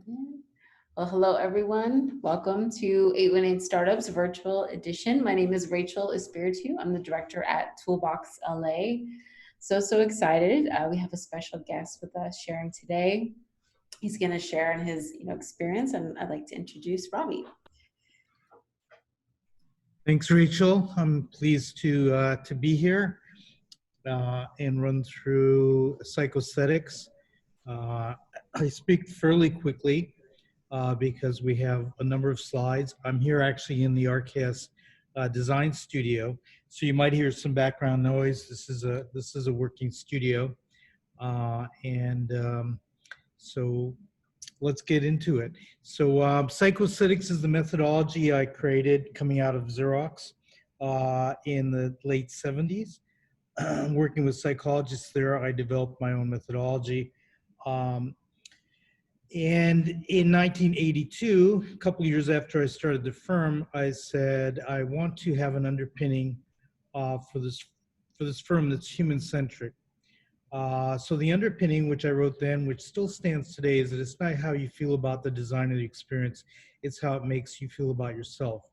Well, hello everyone. Welcome to 818 Startups Virtual Edition. My name is Rachel Espiritu. I'm the director at Toolbox LA. So excited. We have a special guest with us sharing today. He's going to share in his experience, and I'd like to introduce Ravi. Thanks, Rachel. I'm pleased to be here and run through psychosthetics. I speak fairly quickly because we have a number of slides. I'm here actually in the RKS Design studio, so you might hear some background noise. This is a working studio, so let's get into it. So psychosthetics is the methodology I created coming out of Xerox in the late 70s. Working with psychologists there, I developed my own methodology. And in 1982, a couple of years after I started the firm, I said, I want to have an underpinning for this firm that's human-centric. So the underpinning, which I wrote then, which still stands today, is that it's not how you feel about the design of the experience, it's how it makes you feel about yourself.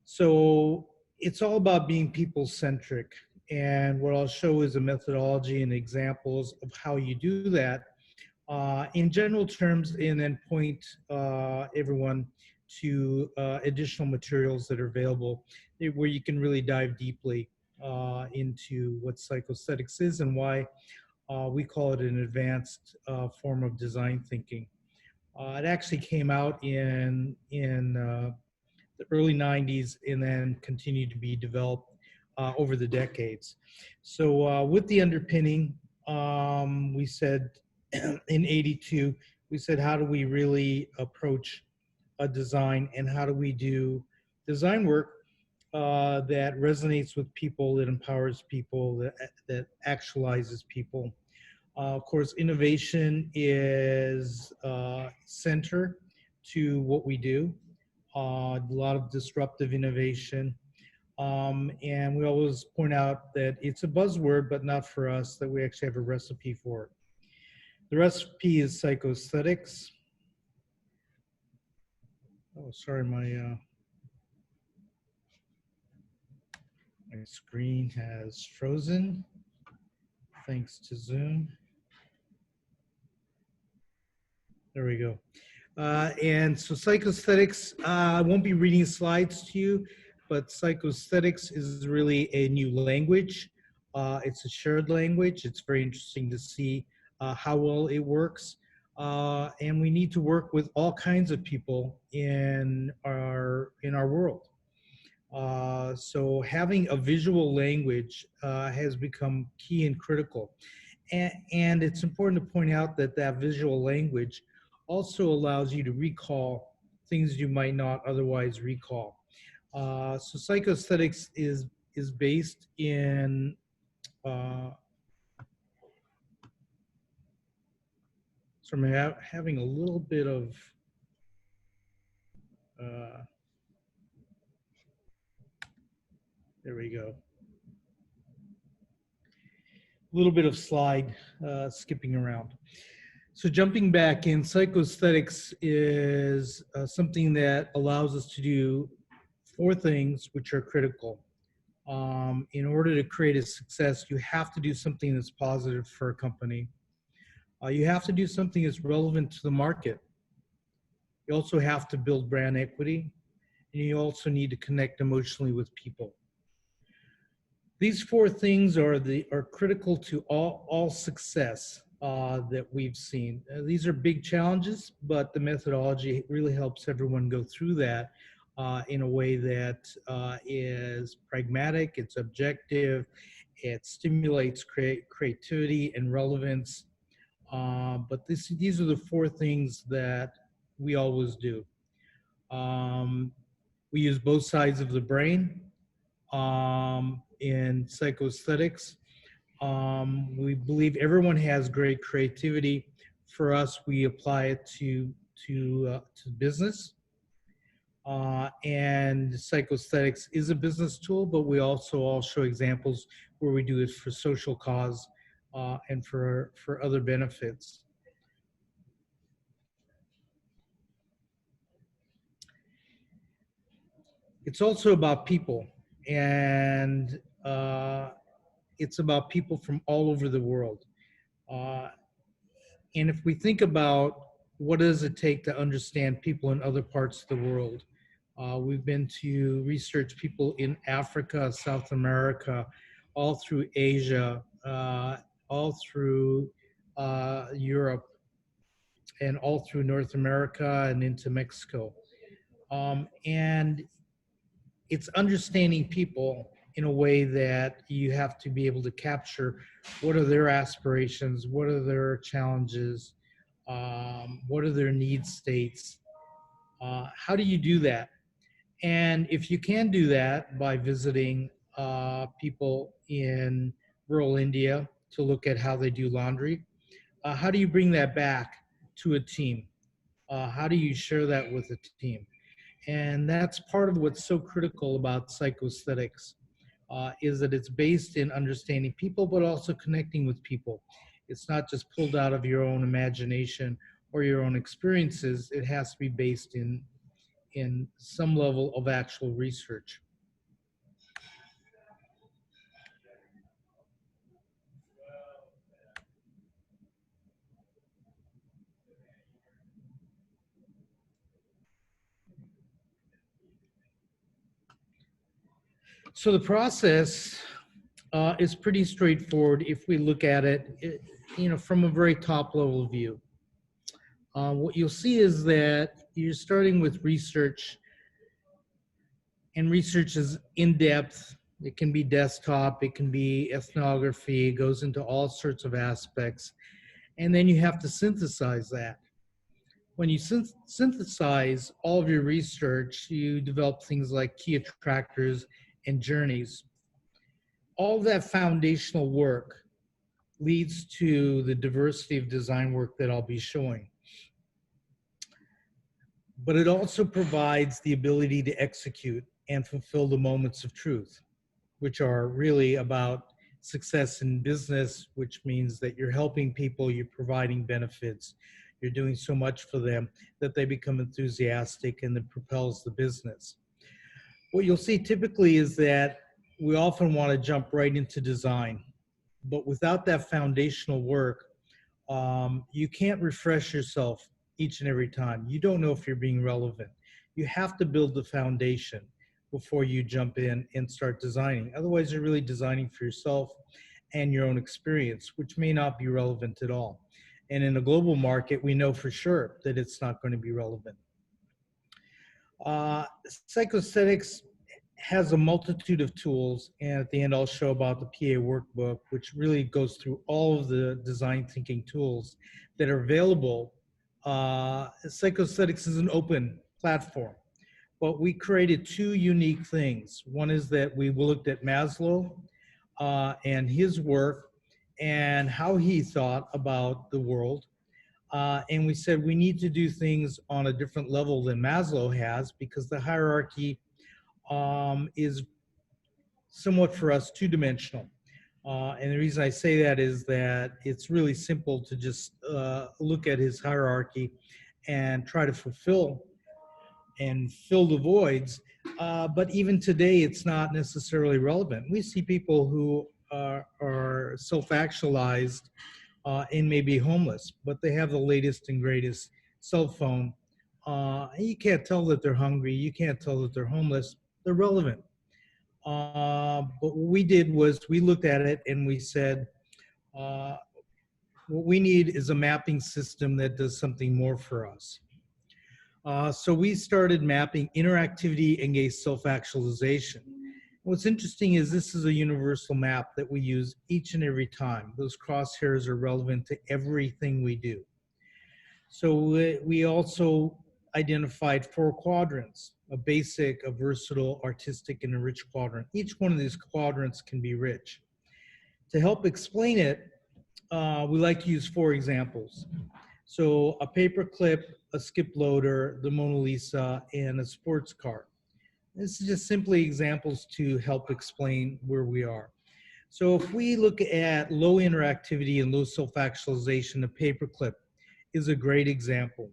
So it's all about being people-centric. And what I'll show is a methodology and examples of how you do that in general terms, and then point everyone to additional materials that are available where you can really dive deeply into what psychosthetics is and why we call it an advanced form of design thinking. It actually came out in the early 90s and then continued to be developed over the decades. So with the underpinning, we said in 82, we said, how do we really approach a design and how do we do design work that resonates with people, that empowers people, that actualizes people. Of course, innovation is center to what we do. A lot of disruptive innovation. And we always point out that it's a buzzword, but not for us, that we actually have a recipe for it. The recipe is psychosthetics. Oh, sorry, my screen has frozen, thanks to Zoom. There we go. And so psychosthetics, I won't be reading slides to you, but psychosthetics is really a new language. It's a shared language. It's very interesting to see how well it works. And we need to work with all kinds of people in our world. So having a visual language has become key and critical. And it's important to point out that that visual language also allows you to recall things you might not otherwise recall. So psychosthetics is based in so I'm having a little bit of there we go. A little bit of slide skipping around. So jumping back in, psychosthetics is something that allows us to do four things which are critical. In order to create a success, you have to do something that's positive for a company. You have to do something that's relevant to the market. You also have to build brand equity, and you also need to connect emotionally with people. These four things are critical to all success that we've seen. These are big challenges, but the methodology really helps everyone go through that in a way that is pragmatic, it's objective, it stimulates creativity and relevance. But these are the four things that we always do. We use both sides of the brain in psychosthetics. We believe everyone has great creativity. For us, we apply it to business. And psychosthetics is a business tool, but we also all show examples where we do it for social cause and for other benefits. It's also about people, and it's about people from all over the world. Uh, and if we think about what does it take to understand people in other parts of the world, we've been to research people in Africa, South America, all through Asia, all through Europe, and all through North America and into Mexico. And it's understanding people in a way that you have to be able to capture what are their aspirations, what are their challenges, what are their need states. How do you do that? And if you can do that by visiting people in rural India to look at how they do laundry, how do you bring that back to a team? How do you share that with a team? And that's part of what's so critical about psychosthetics, is that it's based in understanding people, but also connecting with people. It's not just pulled out of your own imagination or your own experiences. It has to be based in some level of actual research. So the process is pretty straightforward if we look at it, from a very top level view. What you'll see is that you're starting with research, and research is in depth. It can be desktop, it can be ethnography, it goes into all sorts of aspects. And then you have to synthesize that. When you synthesize all of your research, you develop things like key attractors and journeys. All that foundational work leads to the diversity of design work that I'll be showing. But it also provides the ability to execute and fulfill the moments of truth, which are really about success in business, which means that you're helping people, you're providing benefits, you're doing so much for them that they become enthusiastic, and it propels the business. What you'll see typically is that we often want to jump right into design, but without that foundational work, you can't refresh yourself each and every time. You don't know if you're being relevant. You have to build the foundation before you jump in and start designing. Otherwise, you're really designing for yourself and your own experience, which may not be relevant at all. And in a global market, we know for sure that it's not going to be relevant. Psychosthetics has a multitude of tools, and at the end I'll show about the PA workbook, which really goes through all of the design thinking tools that are available. Psychosthetics is an open platform, but we created two unique things. One is that we looked at Maslow and his work and how he thought about the world. And we said we need to do things on a different level than Maslow has, because the hierarchy is somewhat for us two-dimensional. And the reason I say that is that it's really simple to just look at his hierarchy and try to fulfill and fill the voids. But even today, it's not necessarily relevant. We see people who are self-actualized and may be homeless, but they have the latest and greatest cell phone. And you can't tell that they're hungry. You can't tell that they're homeless. They're relevant. But what we did was we looked at it and we said, what we need is a mapping system that does something more for us. So we started mapping interactivity against self-actualization. What's interesting is this is a universal map that we use each and every time. Those crosshairs are relevant to everything we do. So we also identified 4 quadrants: a basic, a versatile, artistic, and a rich quadrant. Each one of these quadrants can be rich. To help explain it, we like to use 4 examples. So a paper clip, a skip loader, the Mona Lisa, and a sports car. This is just simply examples to help explain where we are. So if we look at low interactivity and low self-actualization, a paperclip is a great example.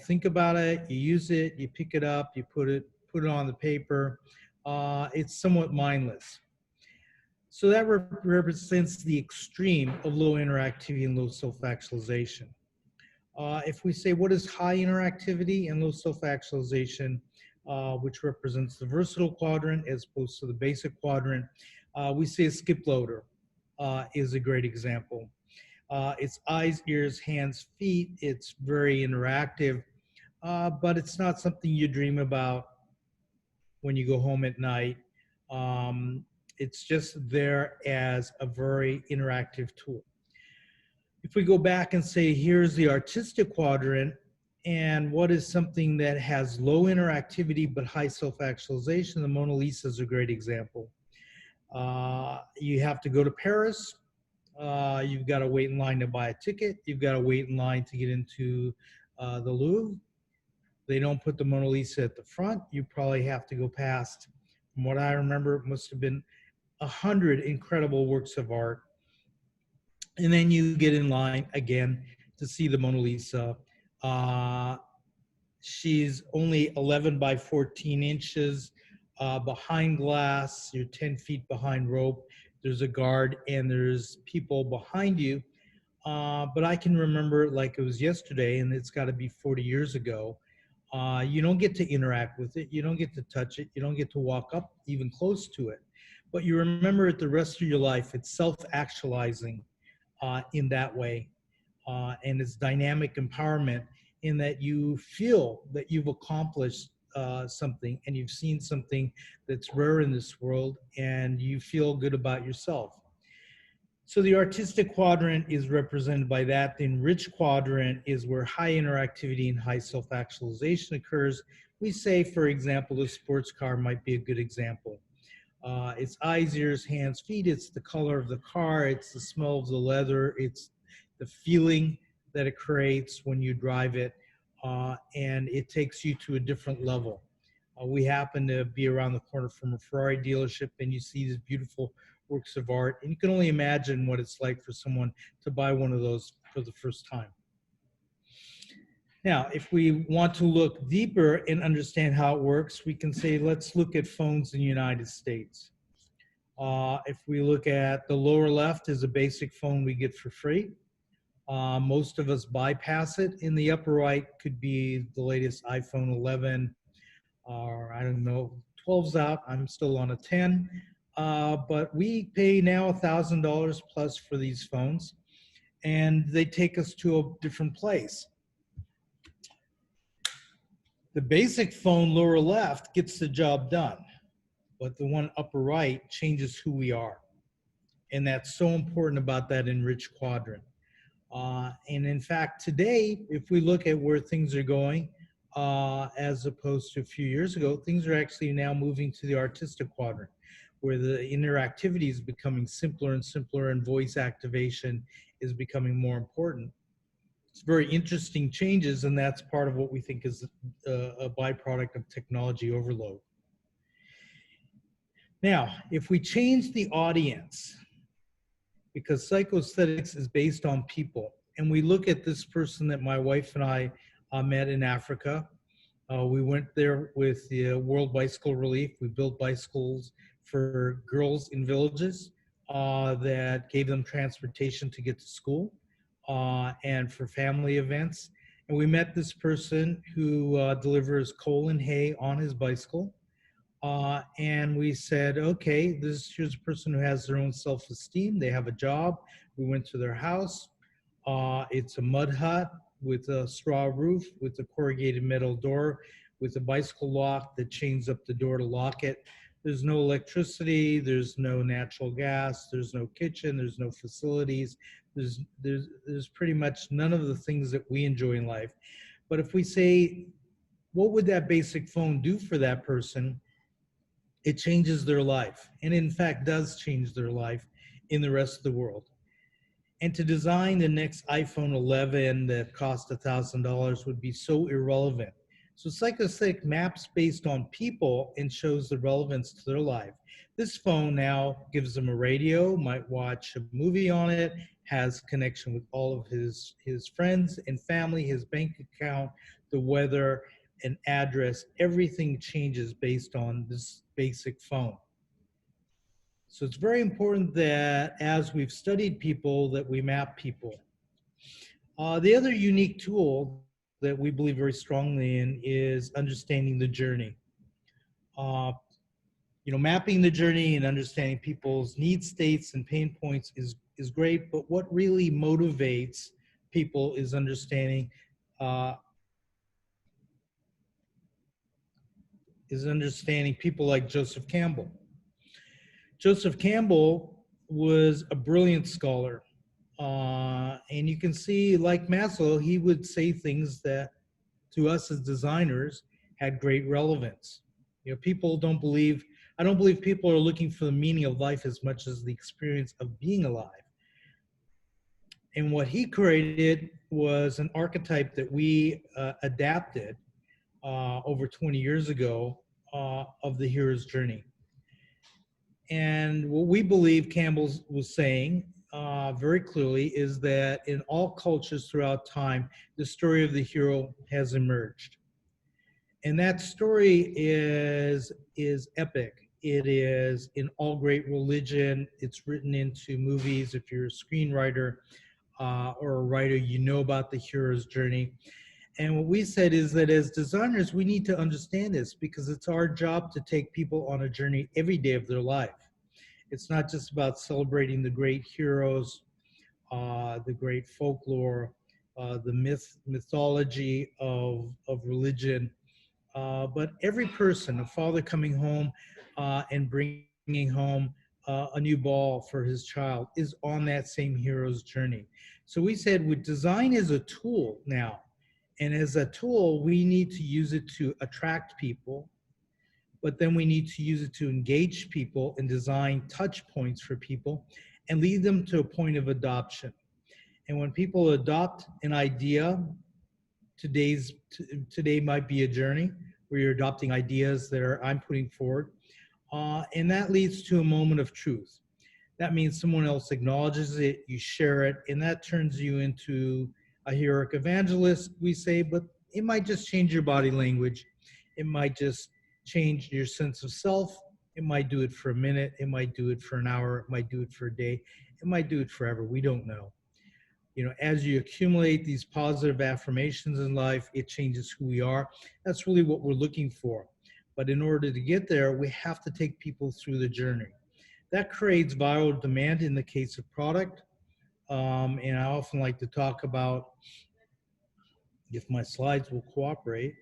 Think about it, you use it, you pick it up, you put it put it on the paper. It's somewhat mindless. So that represents the extreme of low interactivity and low self-actualization. If we say what is high interactivity and low self-actualization, which represents the versatile quadrant as opposed to the basic quadrant, we say a skip loader is a great example. It's eyes, ears, hands, feet. It's very interactive, but it's not something you dream about when you go home at night. Um, it's just there as a very interactive tool. If we go back and say, here's the artistic quadrant, and what is something that has low interactivity but high self-actualization, the Mona Lisa is a great example. You have to go to Paris. You've got to wait in line to buy a ticket. You've got to wait in line to get into the Louvre. They don't put the Mona Lisa at the front. You probably have to go past, from what I remember, it must have been 100 incredible works of art. And then you get in line again to see the Mona Lisa. Uh, she's only 11 by 14 inches behind glass. You're 10 feet behind rope. There's a guard and there's people behind you. But I can remember it like it was yesterday, and it's got to be 40 years ago. You don't get to interact with it. You don't get to touch it. You don't get to walk up even close to it. But you remember it the rest of your life. It's self-actualizing in that way. And it's dynamic empowerment in that you feel that you've accomplished something and you've seen something that's rare in this world and you feel good about yourself. So the artistic quadrant is represented by that. The enriched quadrant is where high interactivity and high self-actualization occurs. We say, for example, the sports car might be a good example. It's eyes, ears, hands, feet. It's the color of the car. It's the smell of the leather. It's the feeling that it creates when you drive it. And it takes you to a different level. We happen to be around the corner from a Ferrari dealership, and you see these beautiful works of art. And you can only imagine what it's like for someone to buy one of those for the first time. Now, if we want to look deeper and understand how it works, we can say, let's look at phones in the United States. If we look at the lower left is a basic phone we get for free. Most of us bypass it. In the upper right could be the latest iPhone 11, or I don't know, 12's out. I'm still on a 10. But we pay now $1,000 plus for these phones, and they take us to a different place. The basic phone lower left gets the job done, but the one upper right changes who we are. And that's so important about that enriched quadrant. And in fact, today, if we look at where things are going, as opposed to a few years ago, things are actually now moving to the artistic quadrant, where the interactivity is becoming simpler and simpler and voice activation is becoming more important. It's very interesting changes, and that's part of what we think is a byproduct of technology overload. Now, if we change the audience, because psychoaesthetics is based on people, and we look at this person that my wife and I met in Africa. We went there with the World Bicycle Relief. We built bicycles for girls in villages that gave them transportation to get to school and for family events. And we met this person who delivers coal and hay on his bicycle. And we said, okay, here's a person who has their own self-esteem. They have a job. We went to their house. It's a mud hut with a straw roof, with a corrugated metal door, with a bicycle lock that chains up the door to lock it. There's no electricity. There's no natural gas. There's no kitchen. There's no facilities. There's pretty much none of the things that we enjoy in life. But if we say, what would that basic phone do for that person? It changes their life, and in fact does change their life in the rest of the world. And to design the next iPhone 11 that cost $1,000 would be so irrelevant. So psychoaesthetic maps based on people and shows the relevance to their life. This phone now gives them a radio, might watch a movie on it, has connection with all of his friends and family, his bank account, the weather, an address, everything changes based on this basic phone. So it's very important that as we've studied people, that we map people. The other unique tool that we believe very strongly in is understanding the journey. Uh, Mapping the journey and understanding people's need states and pain points is great, but what really motivates people is uh, understanding people like Joseph Campbell. Joseph Campbell was a brilliant scholar. And you can see, like Maslow, he would say things that to us as designers had great relevance. People don't believe, I don't believe people are looking for the meaning of life as much as the experience of being alive. And what he created was an archetype that we adapted over 20 years ago of the hero's journey. And what we believe Campbell was saying very clearly is that in all cultures throughout time, the story of the hero has emerged. And that story is epic. It is in all great religion. It's written into movies. If you're a screenwriter or a writer, you know about the hero's journey. And what we said is that as designers, we need to understand this because it's our job to take people on a journey every day of their life. It's not just about celebrating the great heroes, the great folklore, the mythology of religion, but every person, a father coming home and bringing home a new ball for his child, is on that same hero's journey. So we said, with design as a tool now, and as a tool, we need to use it to attract people, but then we need to use it to engage people and design touch points for people and lead them to a point of adoption. And when people adopt an idea, today might be a journey where you're adopting ideas that I'm putting forward, and that leads to a moment of truth. That means someone else acknowledges it, you share it, and that turns you into a heroic evangelist, we say, but it might just change your body language. It might just change your sense of self. It might do it for a minute. It might do it for an hour. It might do it for a day. It might do it forever. We don't know. As you accumulate these positive affirmations in life, it changes who we are. That's really what we're looking for. But in order to get there, we have to take people through the journey. That creates viral demand in the case of product. And I often like to talk about, if my slides will cooperate.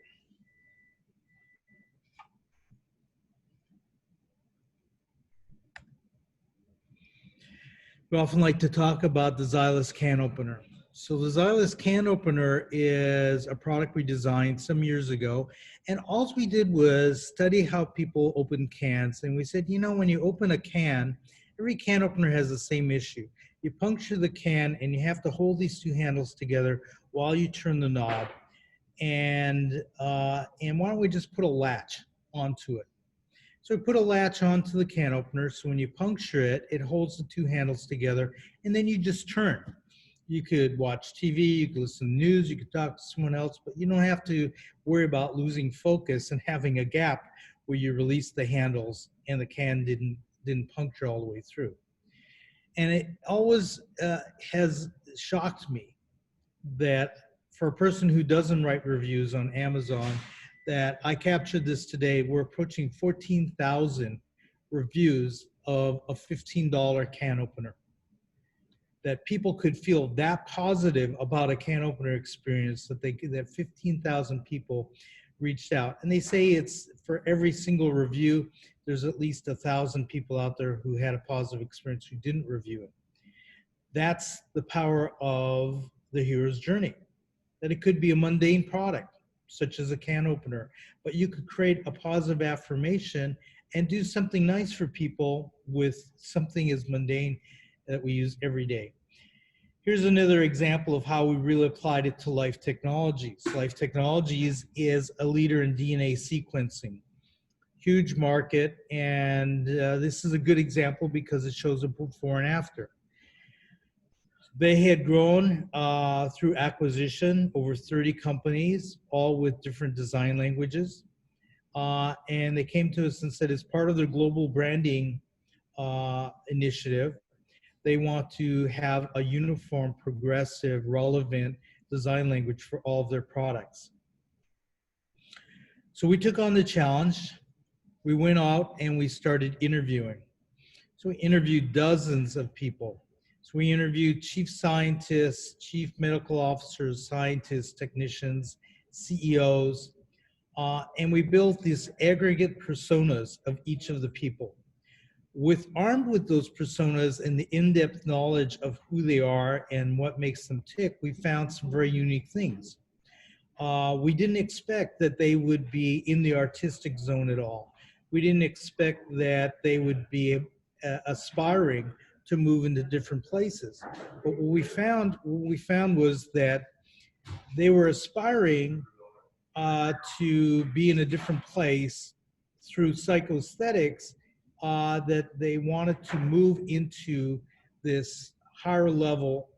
We often like to talk about the Xylus can opener. So the Xylus can opener is a product we designed some years ago, and all we did was study how people open cans. And we said, when you open a can, every can opener has the same issue. You puncture the can and you have to hold these two handles together while you turn the knob. And why don't we just put a latch onto it? So we put a latch onto the can opener, so when you puncture it, it holds the two handles together, and then you just turn. You could watch TV, you could listen to news, you could talk to someone else, but you don't have to worry about losing focus and having a gap where you release the handles and the can didn't puncture all the way through. And it always has shocked me that for a person who doesn't write reviews on Amazon, that I captured this today, we're approaching 14,000 reviews of a $15 can opener. That people could feel that positive about a can opener experience that 15,000 people reached out. And they say it's for every single review, there's at least 1,000 people out there who had a positive experience who didn't review it. That's the power of the hero's journey. That it could be a mundane product, such as a can opener, but you could create a positive affirmation and do something nice for people with something as mundane that we use every day. Here's another example of how we really applied it to Life Technologies. Life Technologies is a leader in DNA sequencing. Huge market, and this is a good example because it shows a before and after. They had grown through acquisition over 30 companies, all with different design languages. And they came to us and said, as part of their global branding initiative, they want to have a uniform, progressive, relevant design language for all of their products. So we took on the challenge. We went out and we started interviewing. So we interviewed dozens of people. So we interviewed chief scientists, chief medical officers, scientists, technicians, CEOs, and we built these aggregate personas of each of the people. Armed with those personas and the in-depth knowledge of who they are and what makes them tick, we found some very unique things. We didn't expect that they would be in the artistic zone at all. We didn't expect that they would be aspiring to move into different places. But what we found was that they were aspiring to be in a different place through psychoaesthetics, that they wanted to move into this higher level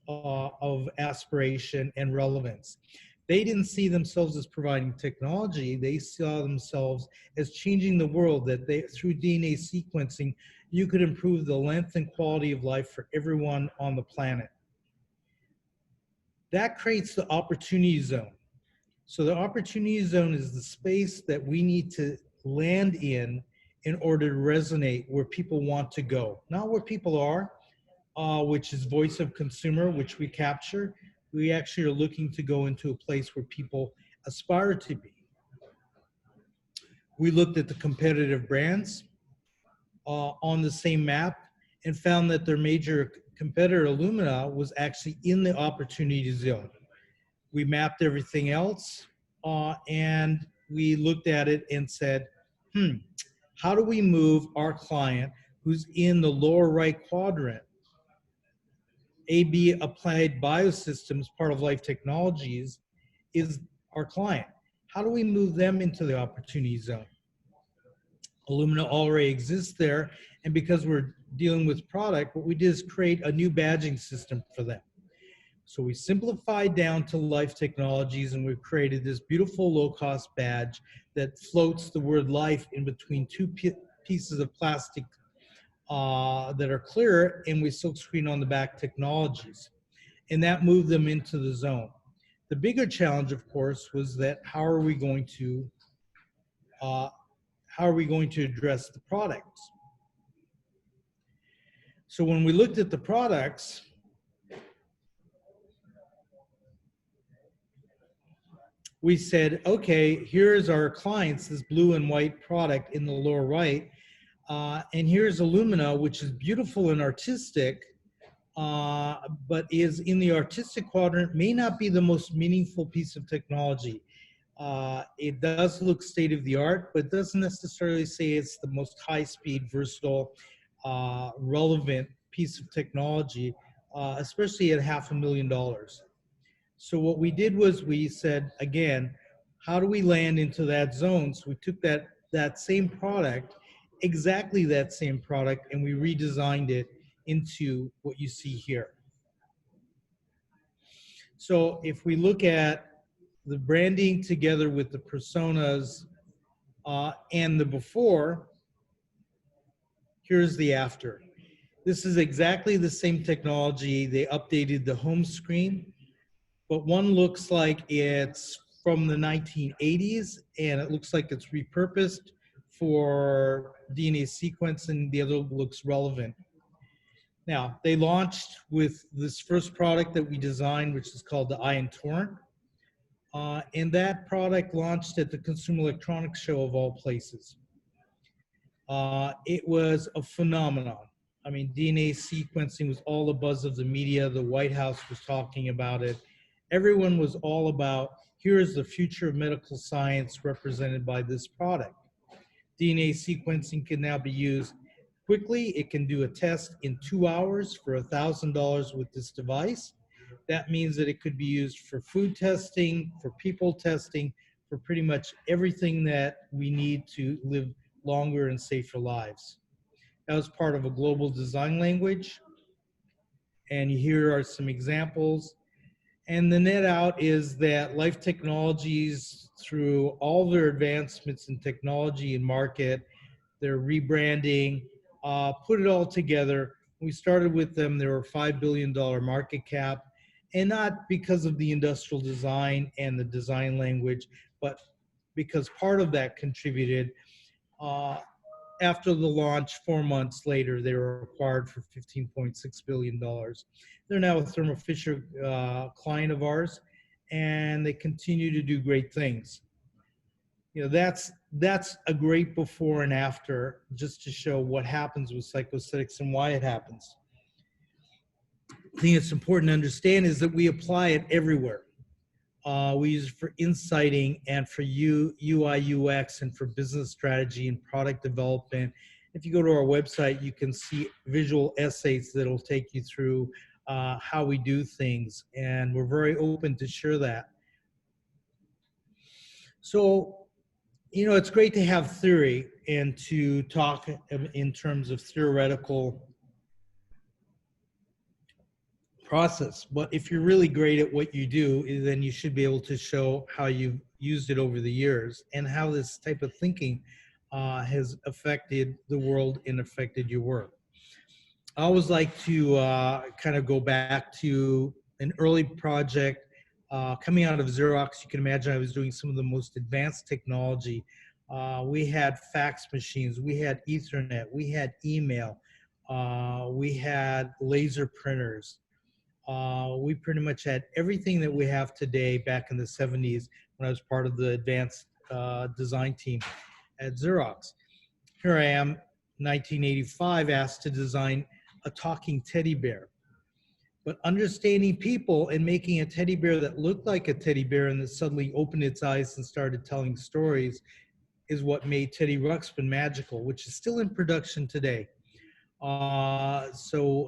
of aspiration and relevance. They didn't see themselves as providing technology. They saw themselves as changing the world, that through DNA sequencing, you could improve the length and quality of life for everyone on the planet. That creates the opportunity zone. So the opportunity zone is the space that we need to land in order to resonate where people want to go. Not where people are, which is voice of consumer, which we capture. We actually are looking to go into a place where people aspire to be. We looked at the competitive brands on the same map and found that their major competitor, Illumina, was actually in the opportunity zone. We mapped everything else and we looked at it and said, how do we move our client who's in the lower right quadrant? AB Applied Biosystems, part of Life Technologies, is our client. How do we move them into the opportunity zone? Illumina already exists there, and because we're dealing with product, what we did is create a new badging system for them. So we simplified down to Life Technologies, and we've created this beautiful low-cost badge that floats the word life in between two pieces of plastic that are clear, and we silkscreen on the back technologies. And that moved them into the zone. The bigger challenge, of course, was that how are we going to address the products? So when we looked at the products, we said, okay, here's our clients, this blue and white product in the lower right, and here's Illumina, which is beautiful and artistic, but is in the artistic quadrant, may not be the most meaningful piece of technology. It does look state of the art, but doesn't necessarily say it's the most high-speed, versatile, relevant piece of technology, especially at $500,000. So what we did was we said, again, how do we land into that zone? So we took that same product, exactly that same product, and we redesigned it into what you see here. So if we look at the branding together with the personas and the before, here's the after. This is exactly the same technology. They updated the home screen, but one looks like it's from the 1980s, and it looks like it's repurposed for DNA sequencing. The other looks relevant. Now, they launched with this first product that we designed, which is called the Ion Torrent. And that product launched at the Consumer Electronics Show of all places. It was a phenomenon. I mean, DNA sequencing was all the buzz of the media. The White House was talking about it. Everyone was all about, here is the future of medical science represented by this product. DNA sequencing can now be used quickly. It can do a test in 2 hours for $1,000 with this device. That means that it could be used for food testing, for people testing, for pretty much everything that we need to live longer and safer lives. That was part of a global design language. And here are some examples. And the net out is that Life Technologies, through all their advancements in technology and market, their rebranding, put it all together. We started with them, they were a $5 billion market cap, and not because of the industrial design and the design language, but because part of that contributed. Uh, After the launch, 4 months later, they were acquired for $15.6 billion. They're now a Thermo Fisher client of ours, and they continue to do great things. That's a great before and after, just to show what happens with psychosthetics and why it happens. The thing that's important to understand is that we apply it everywhere. We use it for insighting and for UI, UX, and for business strategy and product development. If you go to our website, you can see visual essays that'll take you through how we do things, and we're very open to share that. So, it's great to have theory and to talk in terms of theoretical process. But if you're really great at what you do, then you should be able to show how you've used it over the years and how this type of thinking has affected the world and affected your work. I always like to kind of go back to an early project coming out of Xerox. You can imagine I was doing some of the most advanced technology. We had fax machines, we had Ethernet, we had email, we had laser printers. We pretty much had everything that we have today back in the 70s when I was part of the advanced design team at Xerox. Here I am, 1985, asked to design a talking teddy bear. But understanding people and making a teddy bear that looked like a teddy bear and that suddenly opened its eyes and started telling stories is what made Teddy Ruxpin magical, which is still in production today. You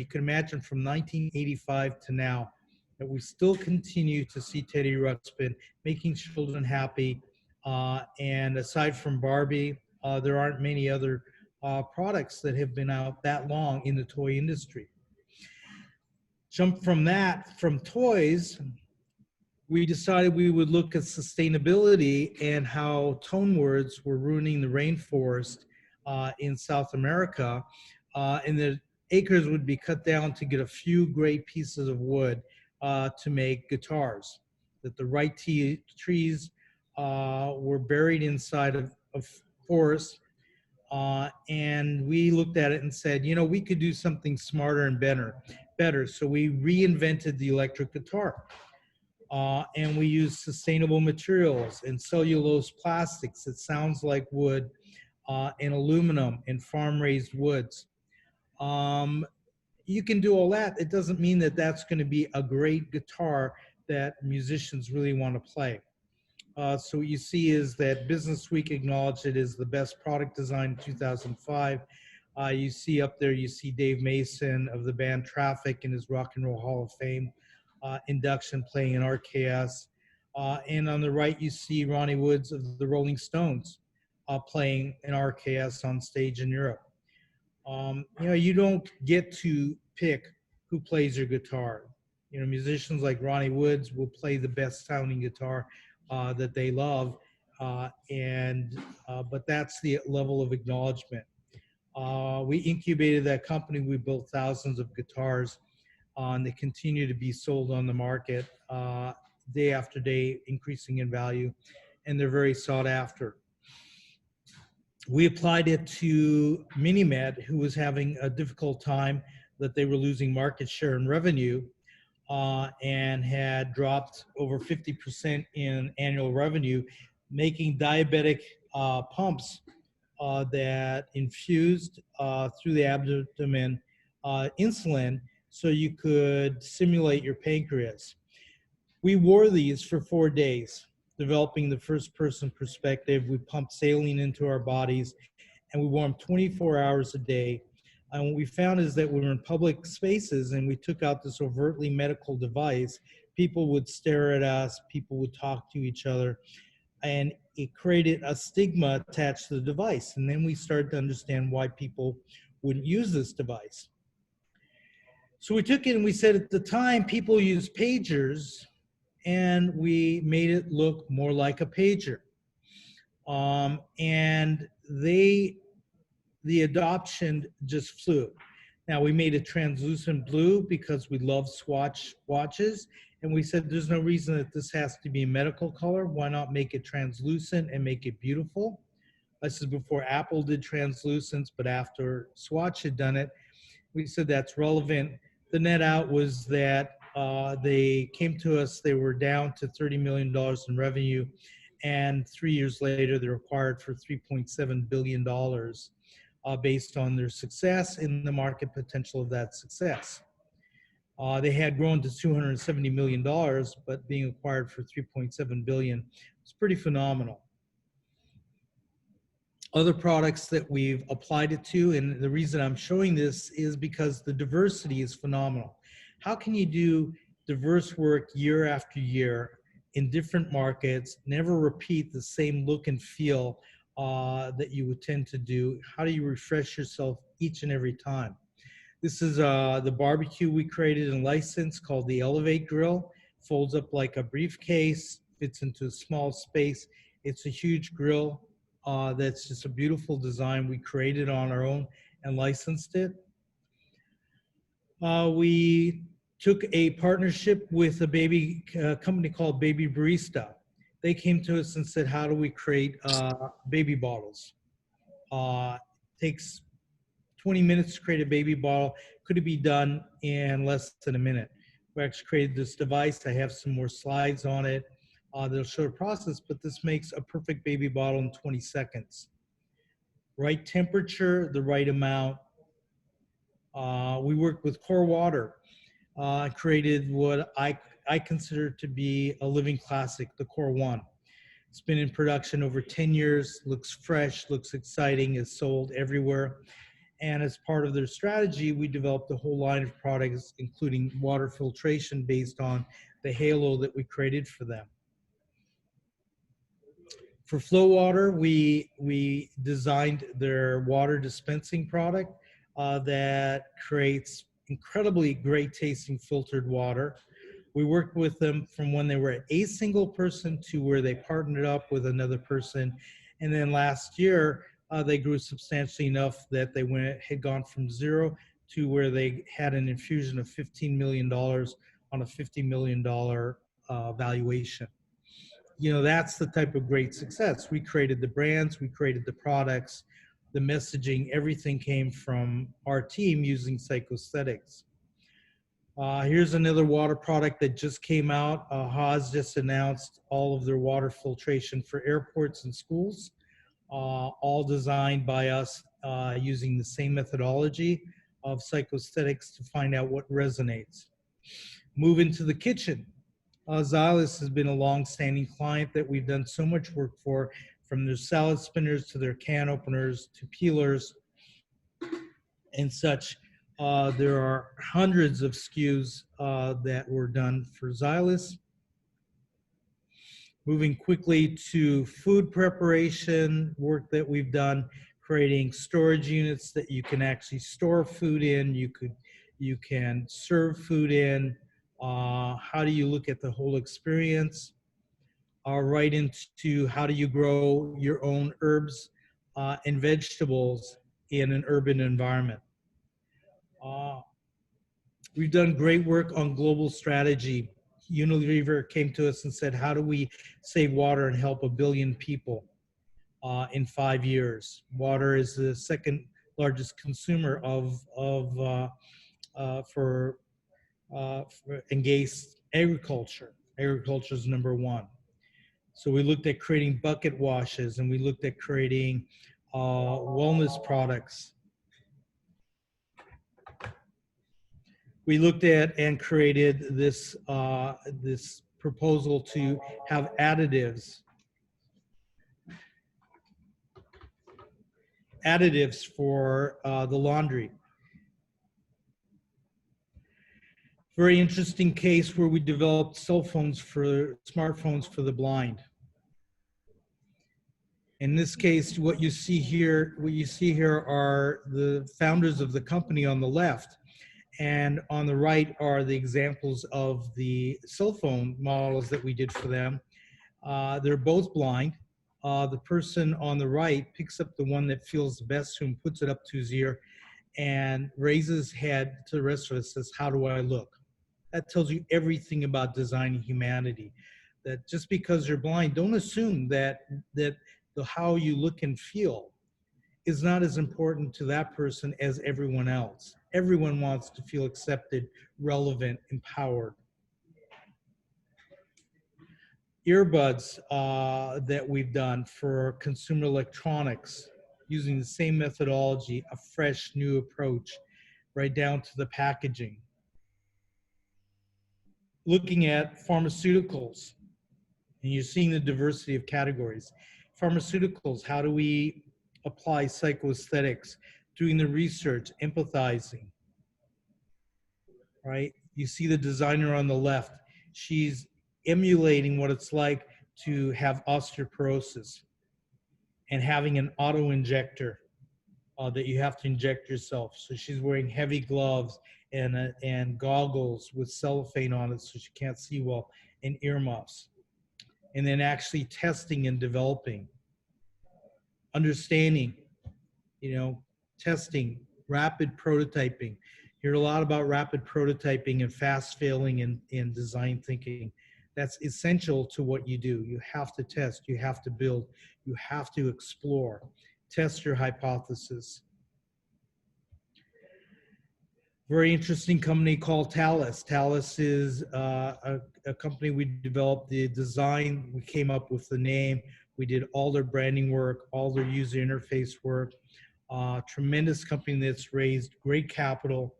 can imagine from 1985 to now that we still continue to see Teddy Ruxpin making children happy. And aside from Barbie, there aren't many other products that have been out that long in the toy industry. Jump from toys, we decided we would look at sustainability and how tone words were ruining the rainforest in South America, and the acres would be cut down to get a few great pieces of wood to make guitars. That the right trees were buried inside of forests, and we looked at it and said, we could do something smarter and better. So we reinvented the electric guitar. And we use sustainable materials and cellulose plastics. It sounds like wood, and aluminum and farm-raised woods. You can do all that. It doesn't mean that that's going to be a great guitar that musicians really want to play. So what you see is that Business Week acknowledged it as the best product design in 2005. You see up there, you see Dave Mason of the band Traffic in his Rock and Roll Hall of Fame induction playing in RKS. And on the right, you see Ronnie Woods of the Rolling Stones playing in RKS on stage in Europe. You don't get to pick who plays your guitar. Musicians like Ronnie Woods will play the best sounding guitar that they love, but that's the level of acknowledgement. We incubated that company. We built thousands of guitars, and they continue to be sold on the market day after day, increasing in value, and they're very sought after. We applied it to MiniMed, who was having a difficult time, that they were losing market share and revenue, and had dropped over 50% in annual revenue, making diabetic pumps that infused through the abdomen insulin so you could simulate your pancreas. We wore these for 4 days, developing the first person perspective. We pumped saline into our bodies, and we wore them 24 hours a day. And what we found is that when we were in public spaces and we took out this overtly medical device, people would stare at us, people would talk to each other, and it created a stigma attached to the device. And then we started to understand why people wouldn't use this device. So we took it and we said at the time people used pagers, and we made it look more like a pager. And the adoption just flew. Now we made it translucent blue because we love Swatch watches. And we said there's no reason that this has to be a medical color. Why not make it translucent and make it beautiful? This is before Apple did translucents, but after Swatch had done it, we said that's relevant. The net out was that they came to us, they were down to $30 million in revenue, and 3 years later, they're acquired for $3.7 billion based on their success and the market potential of that success. They had grown to $270 million, but being acquired for $3.7 billion was pretty phenomenal. Other products that we've applied it to, and the reason I'm showing this is because the diversity is phenomenal. How can you do diverse work year after year in different markets, never repeat the same look and feel that you would tend to do? How do you refresh yourself each and every time? This is the barbecue we created and licensed called the Elevate Grill. Folds up like a briefcase, fits into a small space. It's a huge grill. That's just a beautiful design. We created on our own and licensed it. We took a partnership with a baby company called Baby Barista. They came to us and said, how do we create baby bottles? Takes 20 minutes to create a baby bottle. Could it be done in less than a minute? We actually created this device. I have some more slides on it. That'll show the process, but this makes a perfect baby bottle in 20 seconds. Right temperature, the right amount. We worked with Core Water, created what I consider to be a living classic, the Core One. It's been in production over 10 years, looks fresh, looks exciting, is sold everywhere. And as part of their strategy, we developed a whole line of products, including water filtration based on the halo that we created for them. For Flow Water, we designed their water dispensing product that creates incredibly great tasting filtered water. We worked with them from when they were a single person to where they partnered up with another person. And then last year, they grew substantially enough that they had gone from zero to where they had an infusion of $15 million on a $50 million valuation. You know, that's the type of great success. We created the brands, we created the products, the messaging, everything came from our team using psychosthetics. Here's another water product that just came out. Haas just announced all of their water filtration for airports and schools, all designed by us using the same methodology of psychosthetics to find out what resonates. Move into the kitchen. Xylus has been a long-standing client that we've done so much work for, from their salad spinners to their can openers to peelers and such. There are hundreds of SKUs that were done for Xylus. Moving quickly to food preparation work that we've done, creating storage units that you can actually store food in. You can serve food in. How do you look at the whole experience? Right into how do you grow your own herbs and vegetables in an urban environment. We've done great work on global strategy. Unilever came to us and said, how do we save water and help 1 billion people in 5 years? Water is the second largest consumer for engaged agriculture. Agriculture is number one. So we looked at creating bucket washes, and we looked at creating wellness products. We looked at and created this, this proposal to have additives for the laundry. Very interesting case where we developed smartphones for the blind. In this case, what you see here are the founders of the company on the left. And on the right are the examples of the cell phone models that we did for them. They're both blind. The person on the right picks up the one that feels the best to him, puts it up to his ear, and raises his head to the rest of us, says, "How do I look?" That tells you everything about designing humanity. That just because you're blind, don't assume that the how you look and feel is not as important to that person as everyone else. Everyone wants to feel accepted, relevant, empowered. Earbuds that we've done for consumer electronics, using the same methodology, a fresh new approach, right down to the packaging. Looking at pharmaceuticals, and you're seeing the diversity of categories. Pharmaceuticals, how do we apply psychoaesthetics, doing the research, empathizing, right? You see the designer on the left. She's emulating what it's like to have osteoporosis and having an auto injector that you have to inject yourself. So she's wearing heavy gloves and goggles with cellophane on it so she can't see well, and earmuffs. And then actually testing and developing, understanding, testing, rapid prototyping. Hear a lot about rapid prototyping and fast failing and design thinking. That's essential to what you do. You have to test, you have to build, you have to explore, test your hypothesis. Very interesting company called Talus. Talus is a company we developed the design. We came up with the name. We did all their branding work, all their user interface work. Tremendous company that's raised great capital,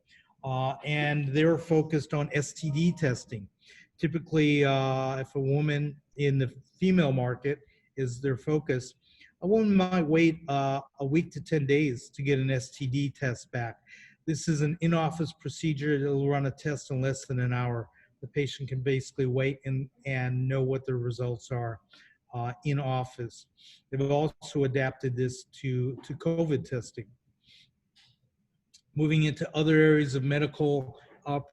and they're focused on STD testing. Typically, if a woman in the female market is their focus, a woman might wait a week to 10 days to get an STD test back. This is an in-office procedure. It'll run a test in less than an hour. The patient can basically wait and know what the results are in office. They've also adapted this to COVID testing. Moving into other areas of medical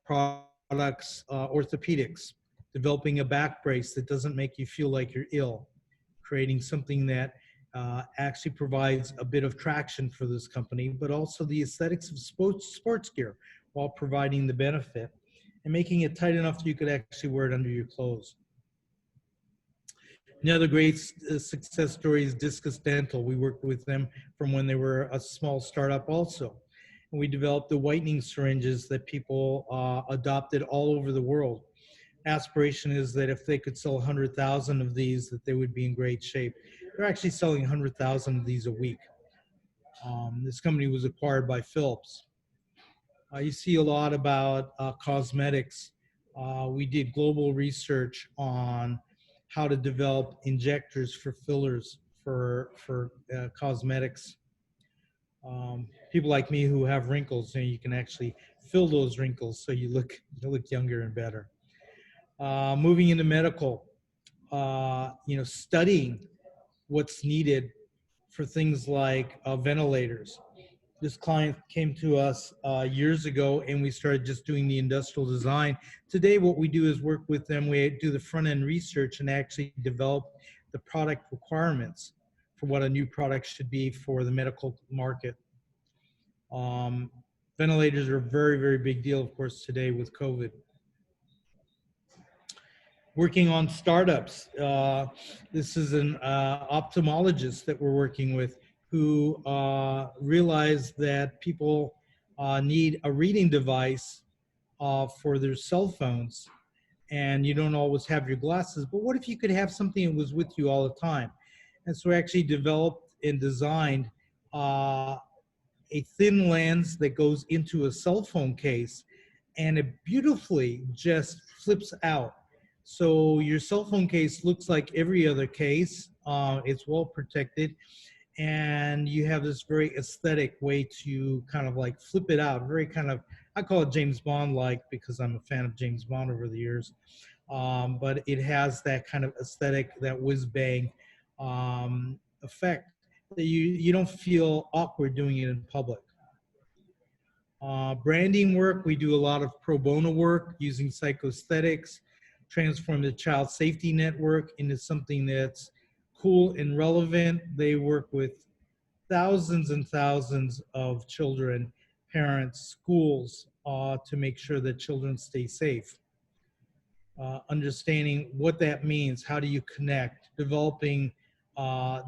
products, orthopedics, developing a back brace that doesn't make you feel like you're ill, creating something that actually provides a bit of traction for this company, but also the aesthetics of sports gear while providing the benefit and making it tight enough that you could actually wear it under your clothes. Another great success story is Discus Dental. We worked with them from when they were a small startup also. And we developed the whitening syringes that people adopted all over the world. Aspiration is that if they could sell 100,000 of these, that they would be in great shape. They're actually selling 100,000 of these a week. This company was acquired by Philips. You see a lot about cosmetics. We did global research on how to develop injectors for fillers for cosmetics. People like me who have wrinkles, you can actually fill those wrinkles so you look younger and better. Moving into medical, studying what's needed for things like ventilators. This client came to us years ago, and we started just doing the industrial design. Today, what we do is work with them. We do the front-end research and actually develop the product requirements for what a new product should be for the medical market. Ventilators are a very, very big deal, of course, today with COVID. Working on startups. This is an ophthalmologist that we're working with who realized that people need a reading device for their cell phones, and you don't always have your glasses, but what if you could have something that was with you all the time? And so we actually developed and designed a thin lens that goes into a cell phone case, and it beautifully just flips out. So your cell phone case looks like every other case. It's well protected, and you have this very aesthetic way to kind of like flip it out. Very kind of, I call it James Bond-like because I'm a fan of James Bond over the years. But it has that kind of aesthetic, that whiz-bang effect that you don't feel awkward doing it in public. Branding work, we do a lot of pro bono work using psychosthetics, transform the child safety network into something that's cool and relevant. They work with thousands and thousands of children, parents, schools, to make sure that children stay safe. Understanding what that means, how do you connect, developing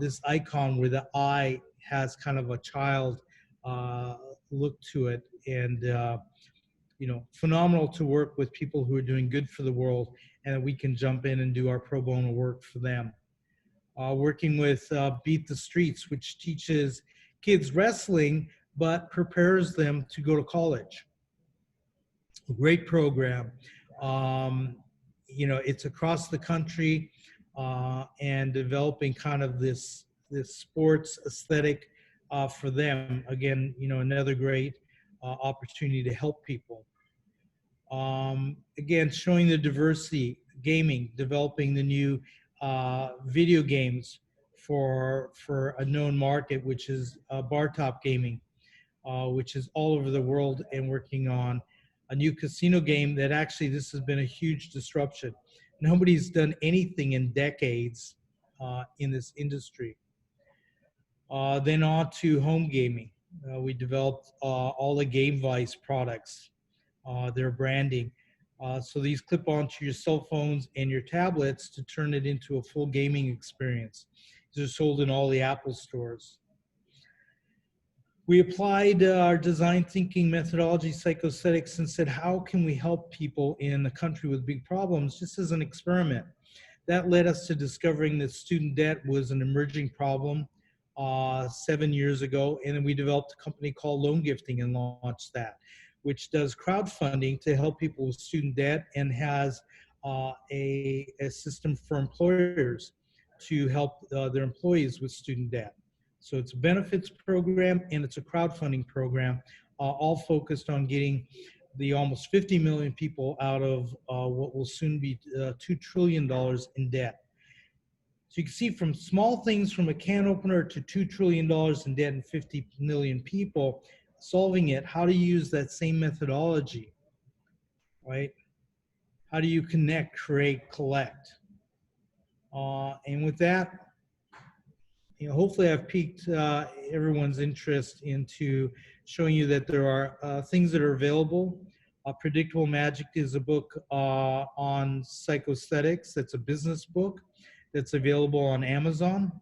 this icon where the eye has kind of a child uh, look to it, and phenomenal to work with people who are doing good for the world, and we can jump in and do our pro bono work for them. Working with Beat the Streets, which teaches kids wrestling but prepares them to go to college. A great program. Um, it's across the country, and developing kind of this sports aesthetic for them. Again, another great opportunity to help people. Again, showing the diversity, gaming, developing the new video games for a known market, which is bar top gaming, which is all over the world, and working on a new casino game that actually this has been a huge disruption. Nobody's done anything in decades in this industry. Then on to home gaming. We developed all the GameVice products, their branding. So these clip onto your cell phones and your tablets to turn it into a full gaming experience. These are sold in all the Apple stores. We applied our design thinking methodology, psychosthetics, and said, how can we help people in a country with big problems, just as an experiment? That led us to discovering that student debt was an emerging problem 7 years ago, and then we developed a company called LoanGifting and launched that, which does crowdfunding to help people with student debt, and has a system for employers to help their employees with student debt. So it's a benefits program and it's a crowdfunding program, all focused on getting the almost 50 million people out of what will soon be $2 trillion in debt. So you can see, from small things, from a can opener to $2 trillion in debt and 50 million people, solving it. How do you use that same methodology, right? How do you connect, create, collect? And with that, hopefully I've piqued everyone's interest into showing you that there are things that are available. Predictable Magic is a book on psychosthetics. That's a business book that's available on Amazon.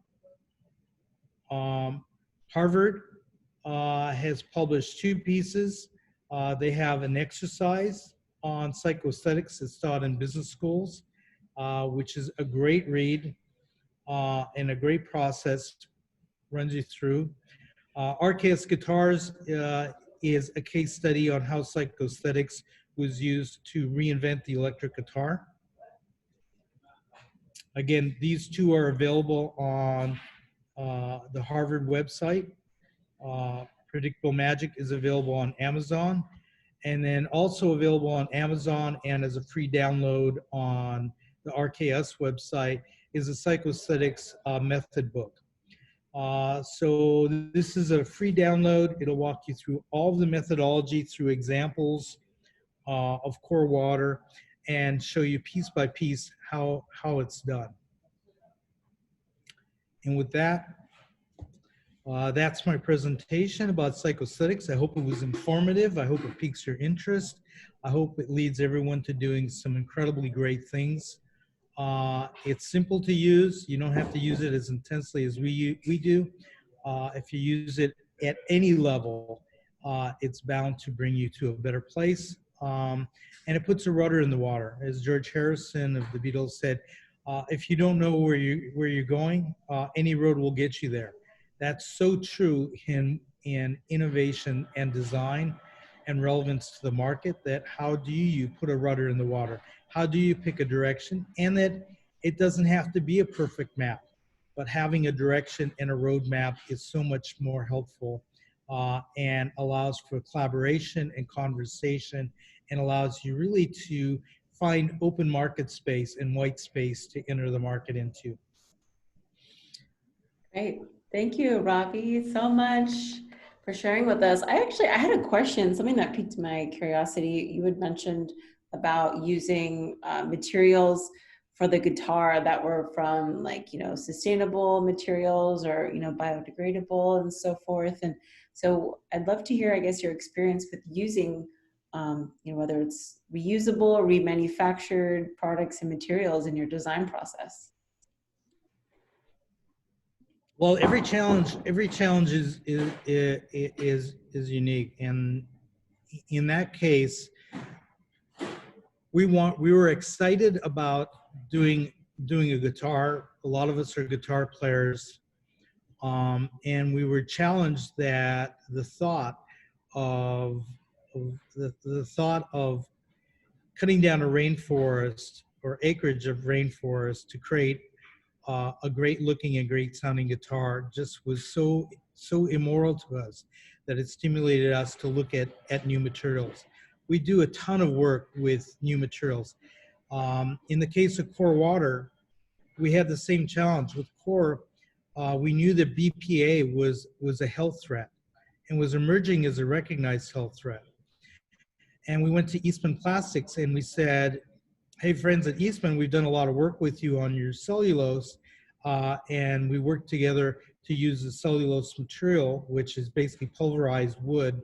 Harvard has published 2 pieces. They have an exercise on psychosthetics that's taught in business schools, which is a great read. And a great process, runs you through. RKS Guitars is a case study on how psychosthetics was used to reinvent the electric guitar. Again, these 2 are available on the Harvard website. Predictable Magic is available on Amazon, and then also available on Amazon and as a free download on the RKS website is a psychosthetics method book. So this is a free download. It'll walk you through all of the methodology through examples of core water, and show you piece by piece how it's done. And with that, that's my presentation about psychosthetics. I hope it was informative. I hope it piques your interest. I hope it leads everyone to doing some incredibly great things. It's simple to use. You don't have to use it as intensely as we do. If you use it at any level, it's bound to bring you to a better place. And it puts a rudder in the water. As George Harrison of the Beatles said, if you don't know where you're going, any road will get you there. That's so true in innovation and design and relevance to the market, that how do you put a rudder in the water? How do you pick a direction? And that it doesn't have to be a perfect map, but having a direction and a roadmap is so much more helpful, and allows for collaboration and conversation, and allows you really to find open market space and white space to enter the market into. Great. Thank you, Ravi, so much. for sharing with us. I had a question, something that piqued my curiosity. You had mentioned about using materials for the guitar that were from like, sustainable materials or, biodegradable and so forth. And so I'd love to hear, I guess, your experience with using, whether it's reusable or remanufactured products and materials in your design process. Well, every challenge is unique, and in that case, we were excited about doing a guitar. A lot of us are guitar players, and we were challenged that the thought of cutting down a rainforest or acreage of rainforest to create a great looking and great sounding guitar just was so immoral to us that it stimulated us to look at new materials. We do a ton of work with new materials. In the case of core water, we had the same challenge with core. We knew that BPA was a health threat and was emerging as a recognized health threat. And we went to Eastman Plastics and we said, hey, friends at Eastman, we've done a lot of work with you on your cellulose, and we worked together to use the cellulose material, which is basically pulverized wood,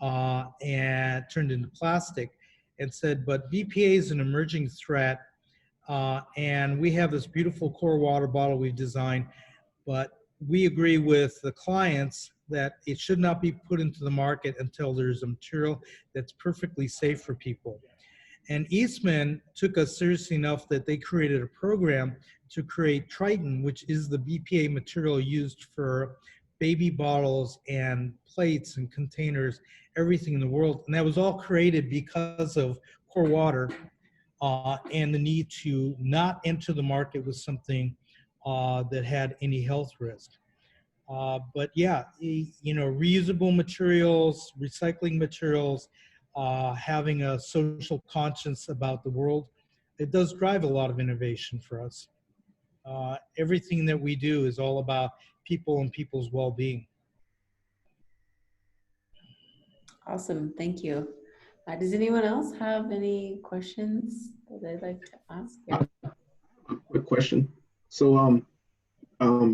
and turned into plastic, and said, but BPA is an emerging threat, and we have this beautiful core water bottle we've designed, but we agree with the clients that it should not be put into the market until there's a material that's perfectly safe for people. And Eastman took us seriously enough that they created a program to create Triton, which is the BPA material used for baby bottles and plates and containers, everything in the world. And that was all created because of core water and the need to not enter the market with something that had any health risk. But yeah, reusable materials, recycling materials, having a social conscience about the world, it does drive a lot of innovation for us. Everything that we do is all about people and people's well-being. Awesome, thank you. Does anyone else have any questions that they'd like to ask? Yeah. Quick question. So,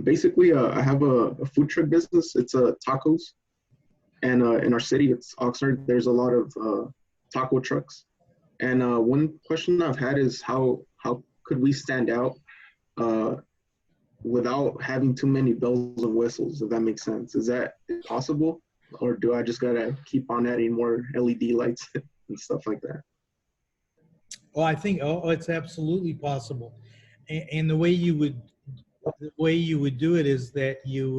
basically, I have a food truck business. It's tacos, and in our city, it's Oxnard. There's a lot of taco trucks. And one question I've had is how could we stand out without having too many bells and whistles, if that makes sense? Is that possible? Or do I just gotta keep on adding more LED lights and stuff like that? Well, I think it's absolutely possible. And the way you would do it is that you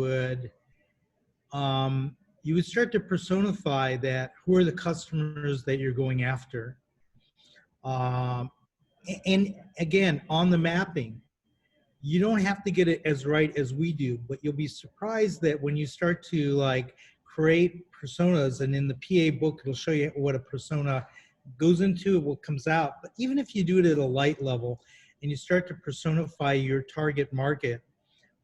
would start to personify that who are the customers that you're going after. And again, on the mapping, you don't have to get it as right as we do, but you'll be surprised that when you start to like create personas, and in the PA book, it'll show you what a persona goes into, what comes out. But even if you do it at a light level and you start to personify your target market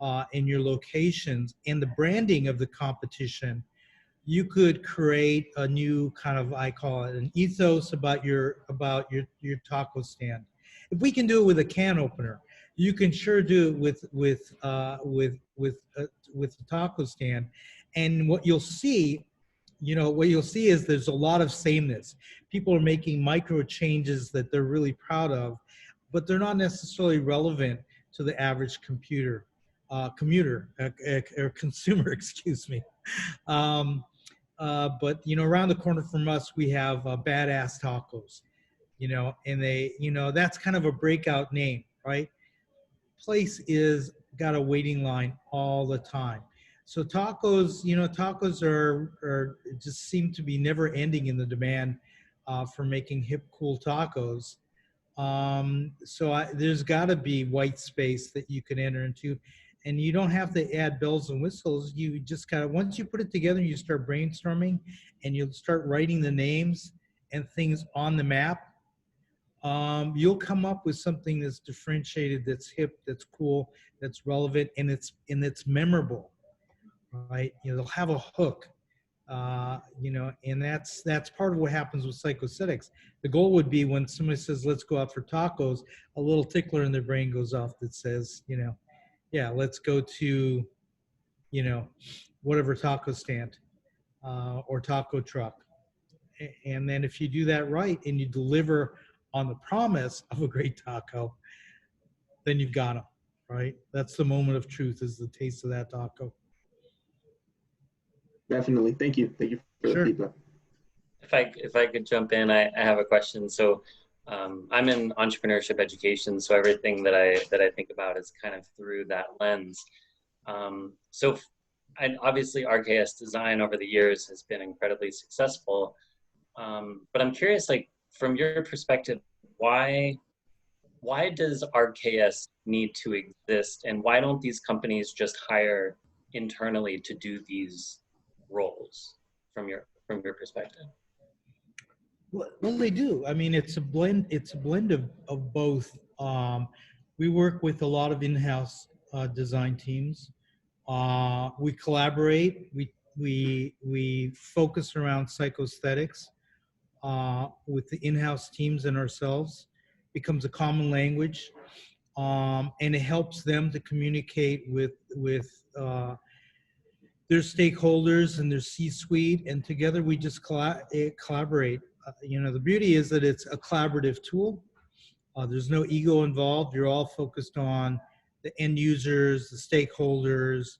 and your locations and the branding of the competition, you could create a new kind of, I call it an ethos about your taco stand. If we can do it with a can opener, you can sure do it with the taco stand. And what you'll see, is there's a lot of sameness. People are making micro changes that they're really proud of, but they're not necessarily relevant to the average commuter, or consumer, excuse me. But around the corner from us, we have Badass Tacos, and they, that's kind of a breakout name, right? Place is got a waiting line all the time. So tacos, tacos are just seem to be never ending in the demand for making hip, cool tacos. So there's got to be white space that you can enter into, and you don't have to add bells and whistles. You just kind of, once you put it together, you start brainstorming, and you'll start writing the names and things on the map. You'll come up with something that's differentiated, that's hip, that's cool, that's relevant, and it's memorable, right? They'll have a hook. And that's part of what happens with psychosthetics. The goal would be when somebody says, let's go out for tacos, a little tickler in their brain goes off that says, yeah, let's go to, whatever taco stand or taco truck. And then if you do that right and you deliver on the promise of a great taco, then you've got them, right? That's the moment of truth, is the taste of that taco. Definitely. Thank you. Thank you for the Sure. feedback. If I could jump in, I have a question. So I'm in entrepreneurship education, so everything that I think about is kind of through that lens. And obviously RKS Design over the years has been incredibly successful. But I'm curious, like from your perspective, why does RKS need to exist, and why don't these companies just hire internally to do these roles from your perspective? Well, they do. I mean, it's a blend. It's a blend of both. We work with a lot of in-house design teams. We collaborate. We focus around psychosthetics with the in-house teams and ourselves. Becomes a common language, and it helps them to communicate with their stakeholders and their C-suite, and together we just collaborate. The beauty is that it's a collaborative tool. There's no ego involved. You're all focused on the end users, the stakeholders,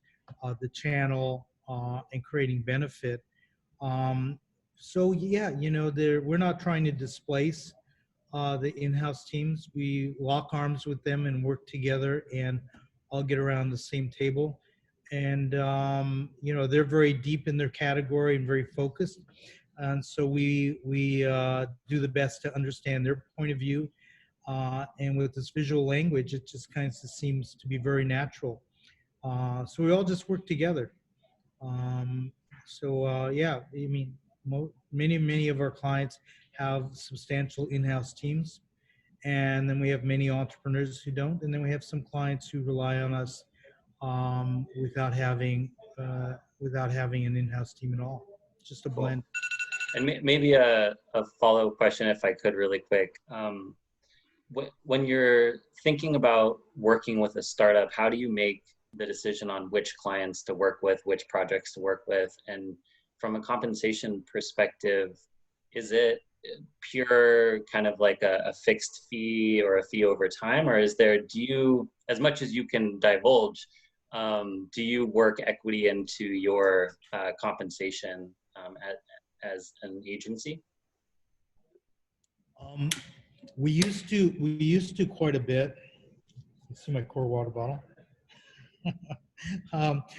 the channel, and creating benefit. So yeah, we're not trying to displace the in-house teams. We lock arms with them and work together and all get around the same table. And they're very deep in their category and very focused. And so we do the best to understand their point of view. And with this visual language, it just kind of seems to be very natural. So we all just work together. Yeah, I mean, many of our clients have substantial in-house teams, and then we have many entrepreneurs who don't, and then we have some clients who rely on us without having an in-house team at all. Just a blend. And maybe a follow-up question, if I could, really quick. When you're thinking about working with a startup, how do you make the decision on which clients to work with, which projects to work with? And from a compensation perspective, is it pure kind of like a fixed fee or a fee over time? Or do you, as much as you can divulge, do you work equity into your compensation as an agency? We used to quite a bit. You see my core water bottle.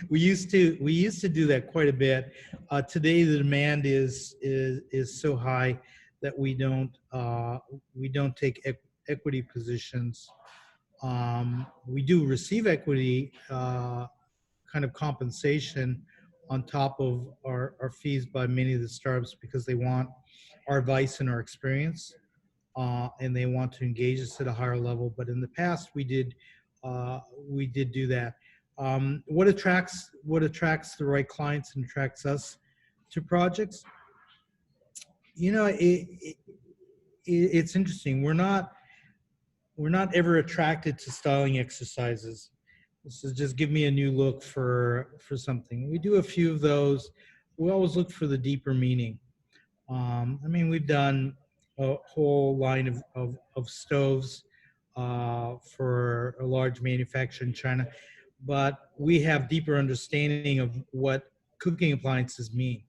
We used to do that quite a bit. Today the demand is so high that we don't take equity positions. We do receive equity kind of compensation on top of our fees by many of the startups, because they want our advice and our experience, and they want to engage us at a higher level. But in the past, we did do that. What attracts the right clients and attracts us to projects? It's interesting. We're not ever attracted to styling exercises. This is just give me a new look for something. We do a few of those. We always look for the deeper meaning. I mean, we've done a whole line of stoves for a large manufacturer in China, but we have deeper understanding of what cooking appliances mean.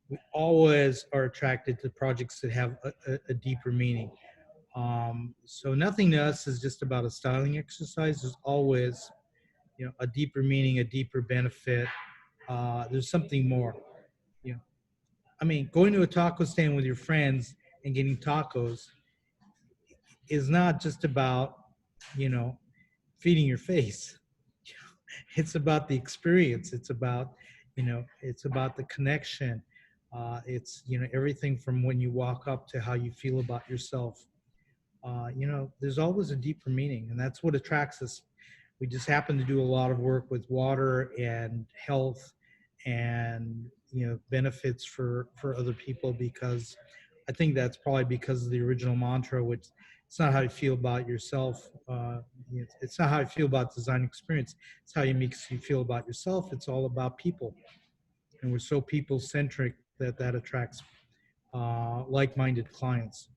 We always are attracted to projects that have a deeper meaning. So nothing to us is just about a styling exercise. There's always, a deeper meaning, a deeper benefit. There's something more. I mean, going to a taco stand with your friends and getting tacos is not just about, feeding your face. It's about the experience. It's about, it's about the connection. It's, everything from when you walk up to how you feel about yourself. There's always a deeper meaning, and that's what attracts us. We just happen to do a lot of work with water and health and benefits for other people, because I think that's probably because of the original mantra, which it's not how you feel about yourself. It's not how you feel about design experience. It's how you makes you feel about yourself. It's all about people, and we're so people centric that attracts like-minded clients.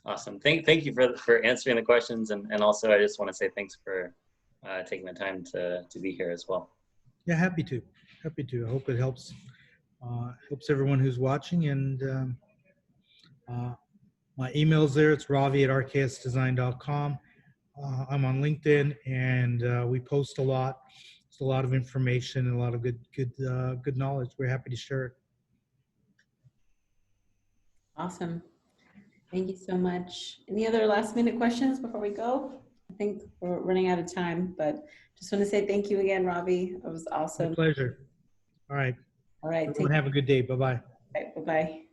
Awesome. Thank you for answering the questions, and also I just want to say thanks for taking the time to be here as well. Yeah, happy to. I hope it helps everyone who's watching. And my email's there. It's Ravi at rksdesign.com. I'm on LinkedIn, and we post a lot. It's a lot of information and a lot of good knowledge. We're happy to share it. Awesome. Thank you so much. Any other last minute questions before we go? I think we're running out of time, but just want to say thank you again, Ravi. It was awesome. My pleasure. All right. All right. Everyone have a good day. Bye-bye. Bye-bye.